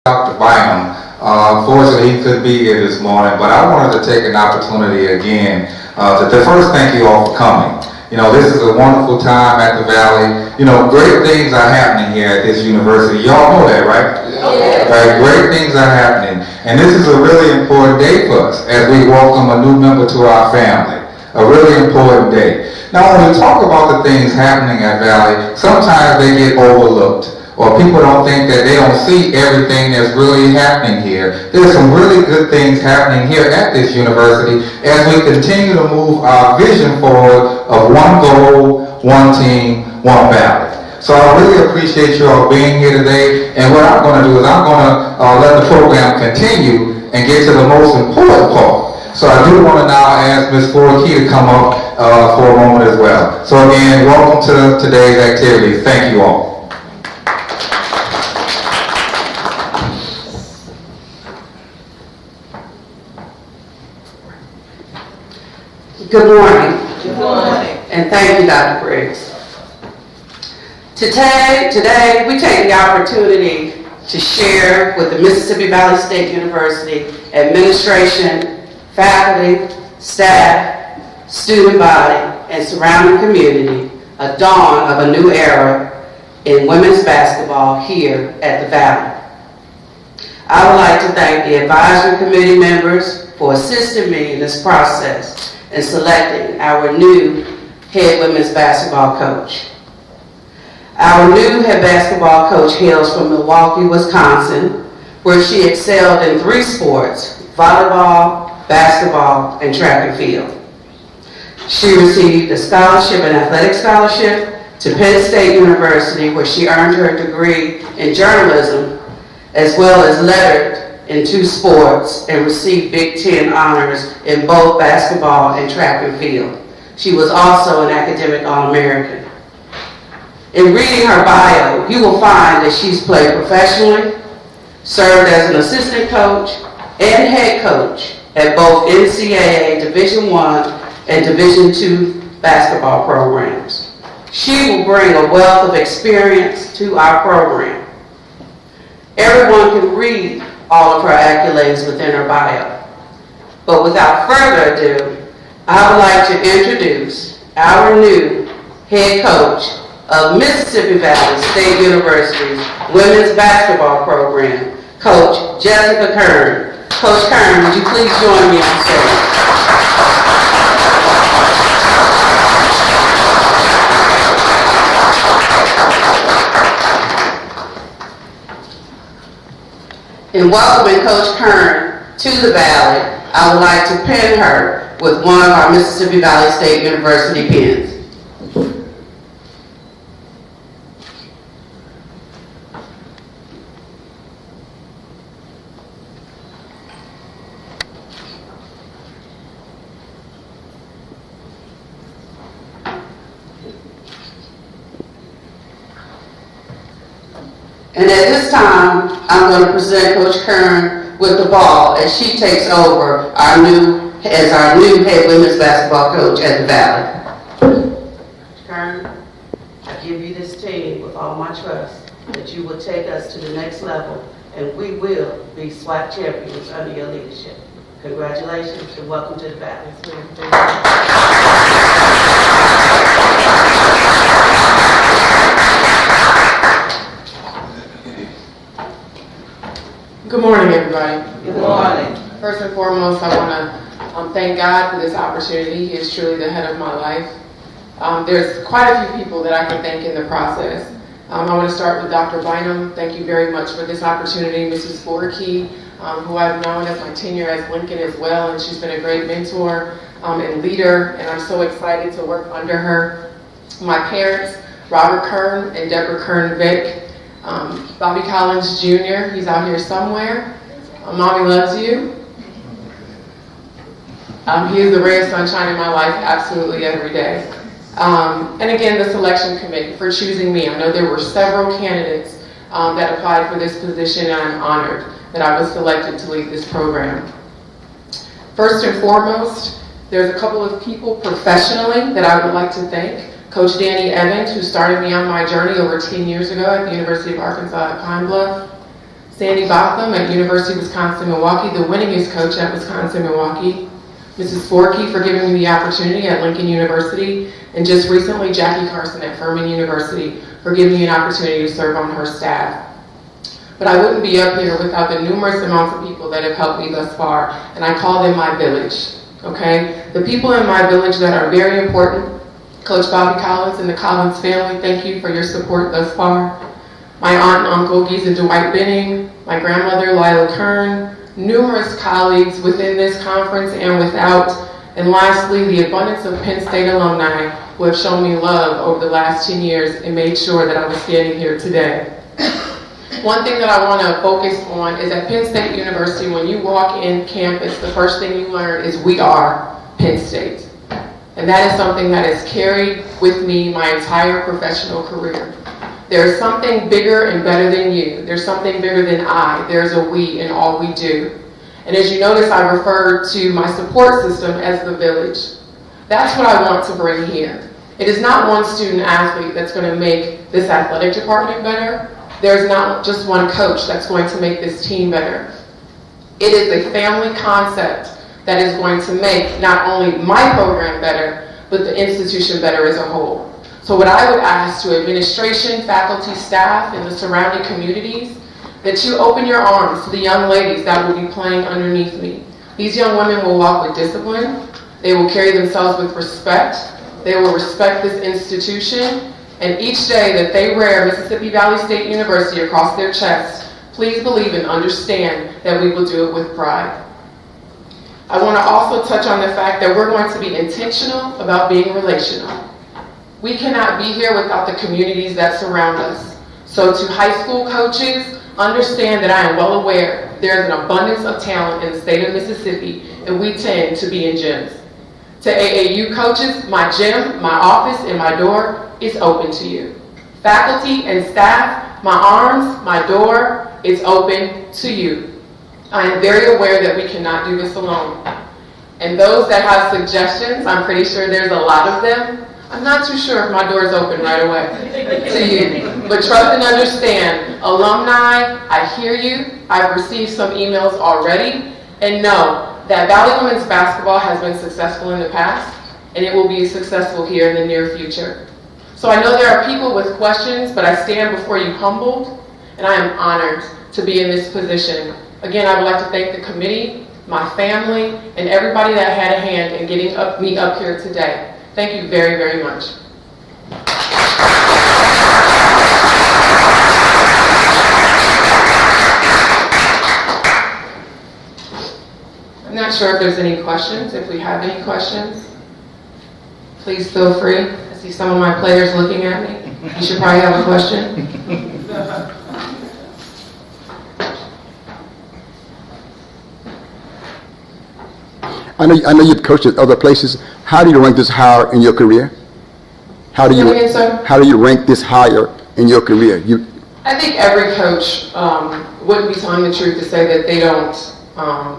Dr. Bynum. Unfortunately, he couldn't be here this morning, but I wanted to take an opportunity again to first thank you all for coming. You know, this is a wonderful time at the Valley. You know, great things are happening here at this university. Y'all know that, right? Yeah. Right, great things are happening. And this is a really important day for us as we welcome a new member to our family. A really important day. Now, when we talk about the things happening at Valley, sometimes they get overlooked. Or people don't think that they don't see everything that's really happening here. There's some really good things happening here at this university as we continue to move our vision forward of one goal, one team, one Valley. So I really appreciate you all being here today. And what I'm going to do is I'm going to let the program continue and get to the most important part. So I do want to now ask Ms. Key to come up for a moment as well. So again, welcome to today's activities. Thank you all. Good morning. Good morning. And thank you, Dr. Briggs. Today, we take the opportunity to share with the Mississippi Valley State University administration, faculty, staff, student body, and surrounding community a dawn of a new era in women's basketball here at the Valley. I would like to thank the advisory committee members for assisting me in this process and selecting our new head women's basketball coach. Our new head basketball coach hails from Milwaukee, Wisconsin, where she excelled in 3 sports: volleyball, basketball, and track and field. She received a scholarship, an athletic scholarship, to Penn State University, where she earned her degree in journalism, as well as lettered in 2 sports and received Big Ten honors in both basketball and track and field. She was also an academic All-American. In reading her bio, you will find that she's played professionally, served as an assistant coach and head coach at both NCAA Division I and Division II basketball programs. She will bring a wealth of experience to our program. Everyone can read all of her accolades within her bio. But without further ado, I would like to introduce our new head coach of Mississippi Valley State University's women's basketball program, Coach Jessica Kern. Coach Kern, would you please join me on stage? In welcoming Coach Kern to the Valley, I would like to pin her with one of our Mississippi Valley State University pins. And at this time, I'm going to present Coach Kern with the ball as she takes over as our new head women's basketball coach at the Valley. Kern, I give you this team with all my trust that you will take us to the next level, and we will be SWAC champions under your leadership. Congratulations and welcome to the Valley. Good morning, everybody. Good morning. First and foremost, I want to thank God for this opportunity. He is truly the head of my life. There's quite a few people that I can thank in the process. I want to start with Dr. Bynum. Thank you very much for this opportunity. Mrs. Key, who I've known as my tenure as Lincoln as well, and she's been a great mentor and leader, and I'm so excited to work under her. My parents, Robert Kern and Deborah Kern-Vick. Bobby Collins Jr., he's out here somewhere. Mommy loves you. He is the ray of sunshine in my life absolutely every day. And again, the selection committee for choosing me. I know there were several candidates that applied for this position, and I'm honored that I was selected to lead this program. First and foremost, there's a couple of people professionally that I would like to thank. Coach Danny Evans, who started me on my journey over 10 years ago at the University of Arkansas at Pine Bluff. Sandy Botham at University of Wisconsin-Milwaukee, the winningest coach at Wisconsin-Milwaukee. Mrs. Forkey for giving me the opportunity at Lincoln University, and just recently Jackie Carson at Furman University for giving me an opportunity to serve on her staff. But I wouldn't be up here without the numerous amounts of people that have helped me thus far, and I call them my village, okay? The people in my village that are very important, Coach Bobby Collins and the Collins family, thank you for your support thus far. My aunt and uncle, Giza Dwight Benning, my grandmother, Lila Kern, numerous colleagues within this conference and without, and lastly, the abundance of Penn State alumni who have shown me love over the last 10 years and made sure that I was standing here today. One thing that I want to focus on is at Penn State University, when you walk in campus, the first thing you learn is we are Penn State. And that is something that has carried with me my entire professional career. There's something bigger and better than you. There's something bigger than I. There's a we in all we do. And as you notice, I referred to my support system as the village. That's what I want to bring here. It is not one student athlete that's going to make this athletic department better. There's not just one coach that's going to make this team better. It is a family concept that is going to make not only my program better, but the institution better as a whole. So what I would ask to administration, faculty, staff, and the surrounding communities, that you open your arms to the young ladies that will be playing underneath me. These young women will walk with discipline. They will carry themselves with respect. They will respect this institution. And each day that they wear Mississippi Valley State University across their chest, please believe and understand that we will do it with pride. I want to also touch on the fact that we're going to be intentional about being relational. We cannot be here without the communities that surround us. So to high school coaches, understand that I am well aware there's an abundance of talent in the state of Mississippi, and we tend to be in gyms. To AAU coaches, my gym, my office, and my door is open to you. Faculty and staff, my arms, my door is open to you. I am very aware that we cannot do this alone. And those that have suggestions, I'm pretty sure there's a lot of them. I'm not too sure if my door is open right away to you. But trust and understand, alumni, I hear you. I've received some emails already. And know that Valley Women's Basketball has been successful in the past, and it will be successful here in the near future. So I know there are people with questions, but I stand before you humbled, and I am honored to be in this position. Again, I would like to thank the committee, my family, and everybody that had a hand in getting me up here today. Thank you very, very much. I'm not sure if there's any questions. If we have any questions, please feel free. I see some of my players looking at me. You should probably have a question. I know you've coached at other places. How do you rank this higher in your career? How do you rank this higher in your career? I think every coach wouldn't be telling the truth to say that they don't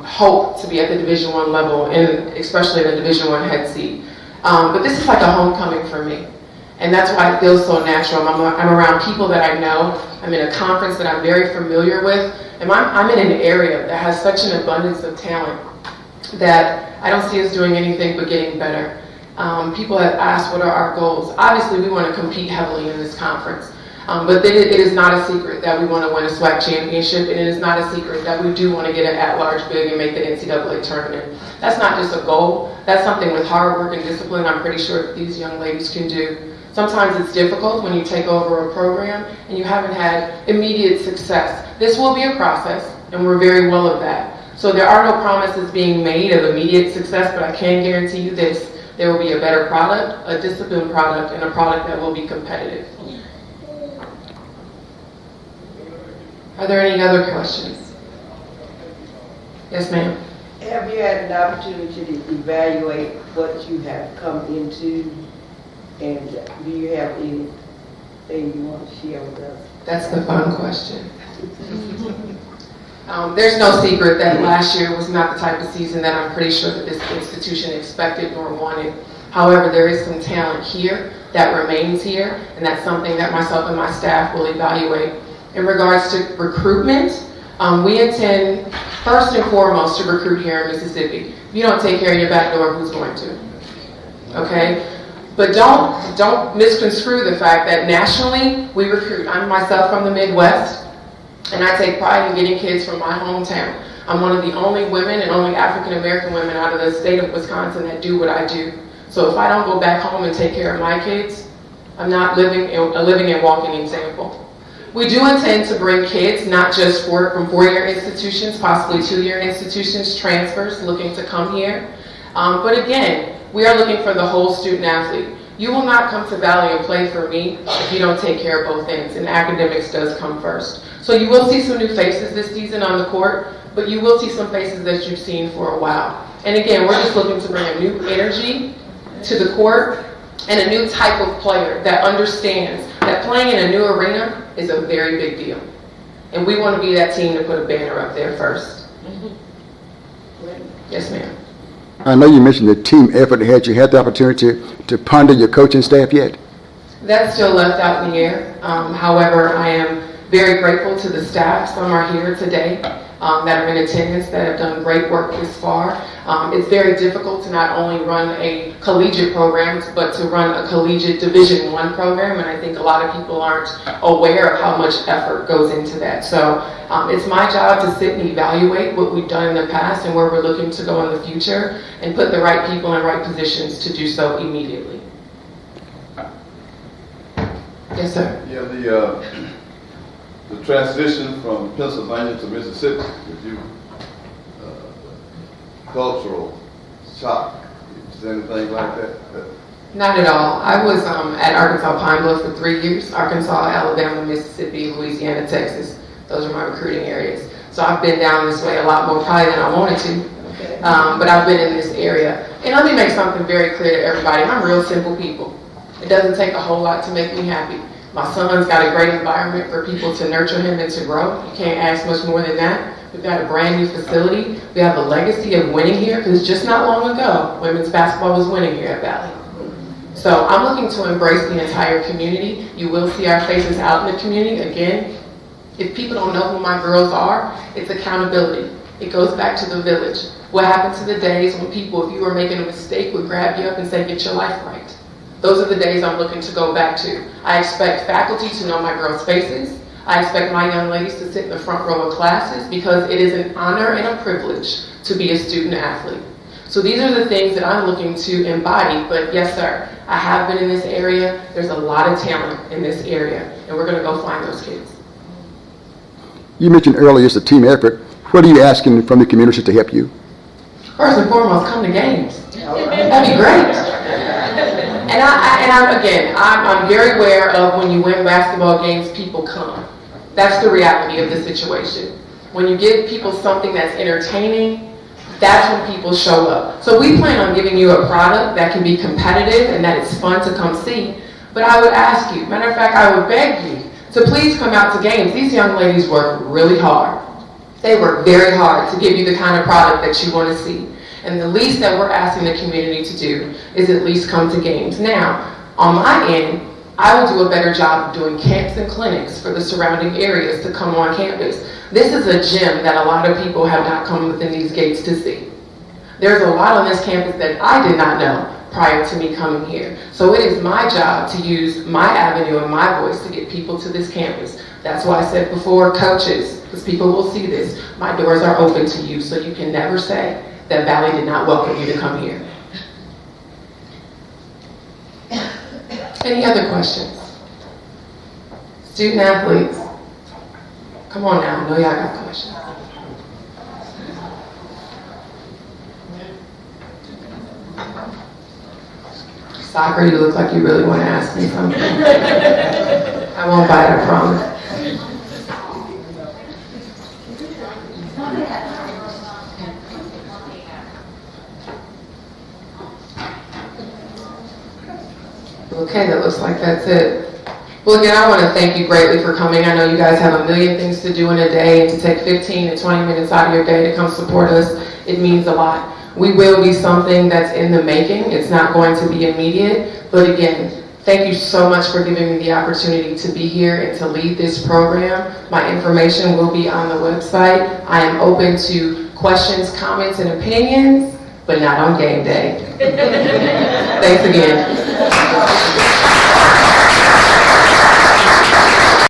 hope to be at the Division I level, and especially in the Division I head seat. But this is like a homecoming for me. And that's why it feels so natural. I'm around people that I know. I'm in a conference that I'm very familiar with. And I'm in an area that has such an abundance of talent that I don't see us doing anything but getting better. People have asked what are our goals. Obviously, we want to compete heavily in this conference. But it is not a secret that we want to win a SWAC championship, and it is not a secret that we do want to get an at-large bid and make the NCAA tournament. That's not just a goal. That's something with hard work and discipline I'm pretty sure that these young ladies can do. Sometimes it's difficult when you take over a program and you haven't had immediate success. This will be a process, and we're very well of that. So there are no promises being made of immediate success, but I can guarantee you this. There will be a better product, a disciplined product, and a product that will be competitive. Are there any other questions? Yes, ma'am. Have you had an opportunity to evaluate what you have come into, and do you have anything you want to share with us? That's the fun question. There's no secret that last year was not the type of season that I'm pretty sure that this institution expected nor wanted. However, there is some talent here that remains here, and that's something that myself and my staff will evaluate. In regards to recruitment, We intend, first and foremost, to recruit here in Mississippi. If you don't take care of your back door, who's going to? Okay? But don't misconstrue the fact that nationally, we recruit. I'm myself from the Midwest, and I take pride in getting kids from my hometown. I'm one of the only women and only African-American women out of the state of Wisconsin that do what I do. So if I don't go back home and take care of my kids, I'm not living and walking example. We do intend to bring kids, not just from four-year institutions, possibly two-year institutions, transfers looking to come here. But again, we are looking for the whole student athlete. You will not come to Valley and play for me if you don't take care of both ends, and academics does come first. So you will see some new faces this season on the court, but you will see some faces that you've seen for a while. And again, we're just looking to bring a new energy to the court and a new type of player that understands that playing in a new arena is a very big deal. And we want to be that team to put a banner up there first. Yes, ma'am. I know you mentioned the team effort. Had you had the opportunity to ponder your coaching staff yet? That's still left out in the air. However, I am very grateful to the staff. Some are here today that are in attendance that have done great work this far. It's very difficult to not only run a collegiate program, but to run a collegiate Division I program, and I think a lot of people aren't aware of how much effort goes into that. So it's my job to sit and evaluate what we've done in the past and where we're looking to go in the future, and put the right people in right positions to do so immediately. Yes, sir. Yeah, the transition from Pennsylvania to Mississippi, with you, cultural shock, is there anything like that? Not at all. I was at Arkansas Pine Bluff for 3 years. Arkansas, Alabama, Mississippi, Louisiana, Texas. Those are my recruiting areas. So I've been down this way a lot more probably than I wanted to. But I've been in this area. And let me make something very clear to everybody. I'm real simple people. It doesn't take a whole lot to make me happy. My son's got a great environment for people to nurture him and to grow. You can't ask much more than that. We've got a brand new facility. We have a legacy of winning here, because just not long ago, women's basketball was winning here at Valley. So I'm looking to embrace the entire community. You will see our faces out in the community. Again, if people don't know who my girls are, it's accountability. It goes back to the village. What happened to the days when people, if you were making a mistake, would grab you up and say, get your life right? Those are the days I'm looking to go back to. I expect faculty to know my girls' faces. I expect my young ladies to sit in the front row of classes, because it is an honor and a privilege to be a student athlete. So these are the things that I'm looking to embody. But yes, sir, I have been in this area. There's a lot of talent in this area, and we're going to go find those kids. You mentioned earlier it's a team effort. What are you asking from the community to help you? First and foremost, come to games. That'd be great. And I'm very aware of when you win basketball games, people come. That's the reality of the situation. When you give people something that's entertaining, that's when people show up. So we plan on giving you a product that can be competitive and that it's fun to come see. But I would ask you, matter of fact, I would beg you to please come out to games. These young ladies work really hard. They work very hard to give you the kind of product that you want to see. And the least that we're asking the community to do is at least come to games. Now, on my end, I will do a better job of doing camps and clinics for the surrounding areas to come on campus. This is a gem that a lot of people have not come within these gates to see. There's a lot on this campus that I did not know prior to me coming here. So it is my job to use my avenue and my voice to get people to this campus. That's why I said before, coaches, because people will see this, my doors are open to you, so you can never say that Valley did not welcome you to come here. Any other questions? Student athletes, come on now, I know y'all got questions. Soccer, you look like you really want to ask me something. I won't bite, I promise. Okay, that looks like that's it. Well, again, I want to thank you greatly for coming. I know you guys have a million things to do in a day, and to take 15 to 20 minutes out of your day to come support us, it means a lot. We will be something that's in the making. It's not going to be immediate, but again, Thank you so much for giving me the opportunity to be here and to lead this program. My information will be on the website. I am open to questions, comments, and opinions, but not on game day. Thanks again.